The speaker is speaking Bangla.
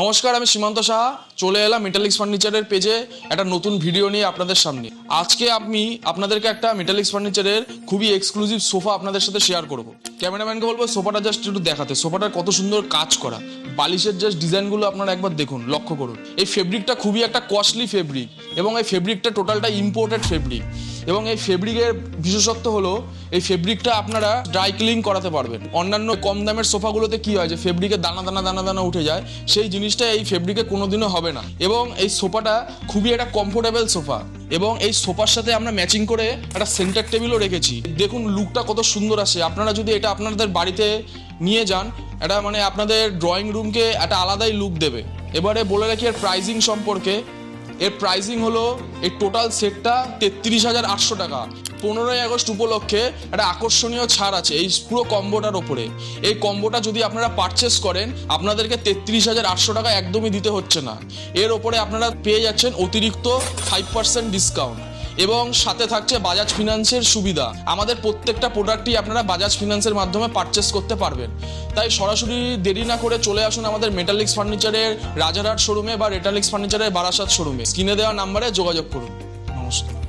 নমস্কার, আমি সীমান্ত সাহা চলে এলাম মেটালিক্স ফার্নিচারের পেজে একটা নতুন ভিডিও নিয়ে আপনাদের সামনে। আজকে আমি আপনাদেরকে একটা মেটালিক্স ফার্নিচারের খুবই এক্সক্লুসিভ সোফা আপনাদের সাথে শেয়ার করব। ক্যামেরাম্যানকে বলবো সোফাটা জাস্ট একটু দেখাতে, সোফাটার কত সুন্দর কাজ করা, বালিশের জাস্ট ডিজাইনগুলো আপনারা একবার দেখুন, লক্ষ্য করুন। এই ফেব্রিকটা খুবই একটা কস্টলি ফেব্রিক এবং এই ফেব্রিকটা টোটালটা ইম্পোর্টেড ফেব্রিক এবং এই ফেব্রিকের বিশেষত্ব হলো এই ফেব্রিকটা আপনারা ড্রাই ক্লিন করাতে পারবেন। অন্যান্য কম দামের সোফাগুলোতে কি হয় যে ফেব্রিকের দানা দানা দানা দানা উঠে যায়, সেই জিনিসটা এই ফেব্রিকে কোনোদিনও হবে না। এবং এই সোফাটা খুবই একটা কমফোর্টেবল সোফা এবং এই সোফার সাথে আমরা ম্যাচিং করে একটা সেন্টার টেবিলও রেখেছি। দেখুন লুকটা কত সুন্দর আসে। আপনারা যদি এটা আপনাদের বাড়িতে নিয়ে যান, এটা মানে আপনাদের ড্রয়িং রুমকে একটা আলাদাই লুক দেবে। এবারে বলে রাখি এর প্রাইজিং সম্পর্কে। এর প্রাইসিং হলো এই টোটাল সেটটা 33,800 টাকা। 15ই আগস্ট উপলক্ষে একটা আকর্ষণীয় ছাড় আছে এই পুরো কম্বোটার ওপরে। এই কম্বোটা যদি আপনারা পারচেস করেন, আপনাদেরকে 33,800 টাকা একদমই দিতে হচ্ছে না। এর ওপরে আপনারা পেয়ে যাচ্ছেন অতিরিক্ত 5% ডিসকাউন্ট এবং সাথে থাকছে বাজাজ ফিনান্সের সুবিধা। আমাদের প্রত্যেকটা প্রোডাক্টই আপনারা বাজাজ ফিনান্সের মাধ্যমে পারচেস করতে পারবেন। তাই সরাসরি দেরি না করে চলে আসুন আমাদের মেটালিক্স ফার্নিচারের রাজারহাট শোরুমে বা মেটালিক্স ফার্নিচারের বারাসাত শোরুমে। স্ক্রিনে দেওয়া নাম্বারে যোগাযোগ করুন। নমস্কার।